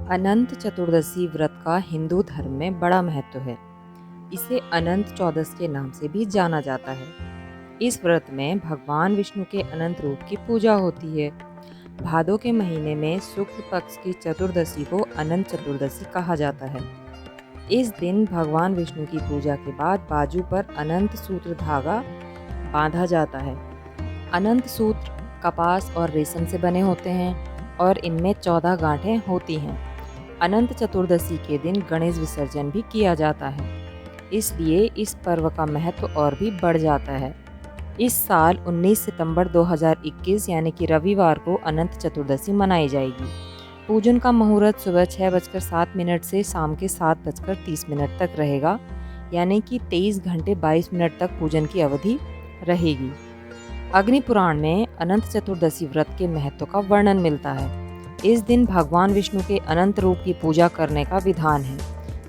अनंत चतुर्दशी व्रत का हिंदू धर्म में बड़ा महत्व है। इसे अनंत चौदस के नाम से भी जाना जाता है। इस व्रत में भगवान विष्णु के अनंत रूप की पूजा होती है। भादों के महीने में शुक्ल पक्ष की चतुर्दशी को अनंत चतुर्दशी कहा जाता है। इस दिन भगवान विष्णु की पूजा के बाद बाजू पर अनंत सूत्र धागा बांधा जाता है। अनंत सूत्र कपास और रेशम से बने होते हैं और इनमें 14 गांठें होती हैं। अनंत चतुर्दशी के दिन गणेश विसर्जन भी किया जाता है, इसलिए इस पर्व का महत्व और भी बढ़ जाता है। इस साल 19 सितंबर 2021 यानी कि रविवार को अनंत चतुर्दशी मनाई जाएगी। पूजन का मुहूर्त सुबह 6:07 से शाम के 7:30 तक रहेगा, यानी कि 23 घंटे 22 मिनट तक पूजन की अवधि रहेगी। अग्नि पुराण में अनंत चतुर्दशी व्रत के महत्व का वर्णन मिलता है। इस दिन भगवान विष्णु के अनंत रूप की पूजा करने का विधान है।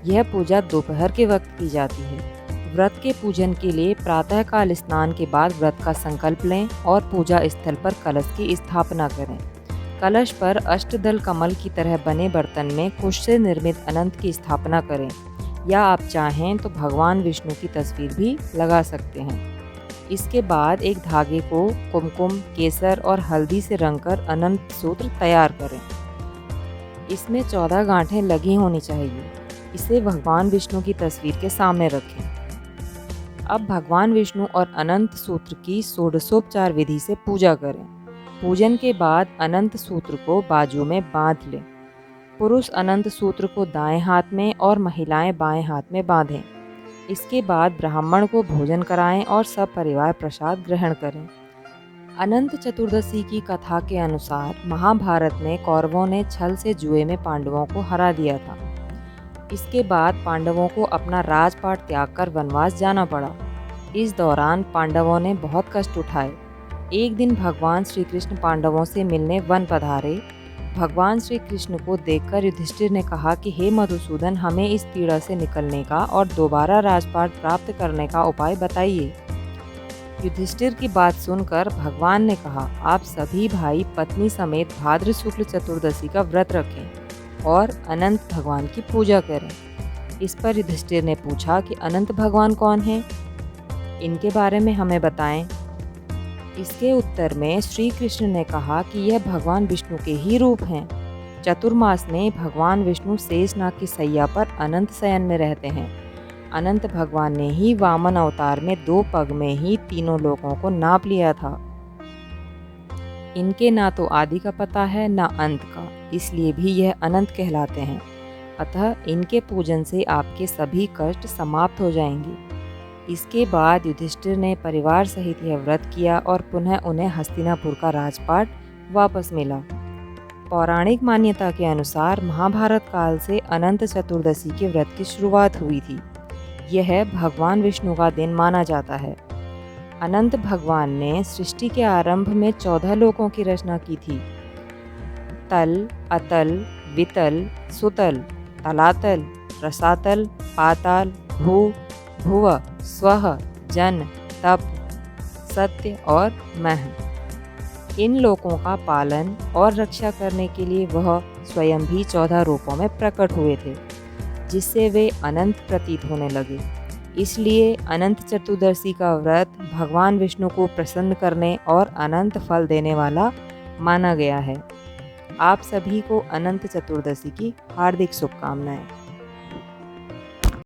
यह पूजा दोपहर के वक्त की जाती है। व्रत के पूजन के लिए प्रातःकाल स्नान के बाद व्रत का संकल्प लें और पूजा स्थल पर कलश की स्थापना करें। कलश पर अष्टदल कमल की तरह बने बर्तन में कुश से निर्मित अनंत की स्थापना करें, या आप चाहें तो भगवान विष्णु की तस्वीर भी लगा सकते हैं। इसके बाद एक धागे को कुमकुम, केसर और हल्दी से रंगकर अनंत सूत्र तैयार करें। इसमें 14 गांठें लगी होनी चाहिए। इसे भगवान विष्णु की तस्वीर के सामने रखें। अब भगवान विष्णु और अनंत सूत्र की षोडशोपचार विधि से पूजा करें। पूजन के बाद अनंत सूत्र को बाजू में बांध लें। पुरुष अनंत सूत्र को दाएं हाथ में और महिलाएं बाएं हाथ में बांधें। इसके बाद ब्राह्मण को भोजन कराएं और सब परिवार प्रसाद ग्रहण करें। अनंत चतुर्दशी की कथा के अनुसार महाभारत में कौरवों ने छल से जुए में पांडवों को हरा दिया था। इसके बाद पांडवों को अपना राजपाट त्याग कर वनवास जाना पड़ा। इस दौरान पांडवों ने बहुत कष्ट उठाए। एक दिन भगवान श्री कृष्ण पांडवों से मिलने वन पधारे। भगवान श्री कृष्ण को देखकर युधिष्ठिर ने कहा कि हे मधुसूदन, हमें इस पीड़ा से निकलने का और दोबारा राजपाट प्राप्त करने का उपाय बताइए। युधिष्ठिर की बात सुनकर भगवान ने कहा, आप सभी भाई पत्नी समेत भाद्र शुक्ल चतुर्दशी का व्रत रखें और अनंत भगवान की पूजा करें। इस पर युधिष्ठिर ने पूछा कि अनंत भगवान कौन हैं? इनके बारे में हमें बताएं। इसके उत्तर में श्री कृष्ण ने कहा कि यह भगवान विष्णु के ही रूप हैं। चतुर्मास में भगवान विष्णु शेषनाग की सैया पर अनंत शयन में रहते हैं। अनंत भगवान ने ही वामन अवतार में 2 पग में ही तीनों लोकों को नाप लिया था। इनके ना तो आदि का पता है ना अंत का, इसलिए भी यह अनंत कहलाते हैं। अतः इनके पूजन से आपके सभी कष्ट समाप्त हो जाएंगे। इसके बाद युधिष्ठिर ने परिवार सहित यह व्रत किया और पुनः उन्हें हस्तिनापुर का राजपाट वापस मिला। पौराणिक मान्यता के अनुसार महाभारत काल से अनंत चतुर्दशी के व्रत की शुरुआत हुई थी। यह भगवान विष्णु का दिन माना जाता है। अनंत भगवान ने सृष्टि के आरंभ में 14 लोकों की रचना की थी। तल, अतल, वितल, सुतल, तलातल, रसातल, पाताल, भू, भुव, स्वः, जन, तप, सत्य और मह। इन लोकों का पालन और रक्षा करने के लिए वह स्वयं भी 14 रूपों में प्रकट हुए थे, जिससे वे अनंत प्रतीत होने लगे। इसलिए अनंत चतुर्दशी का व्रत भगवान विष्णु को प्रसन्न करने और अनंत फल देने वाला माना गया है। आप सभी को अनंत चतुर्दशी की हार्दिक शुभकामनाएं।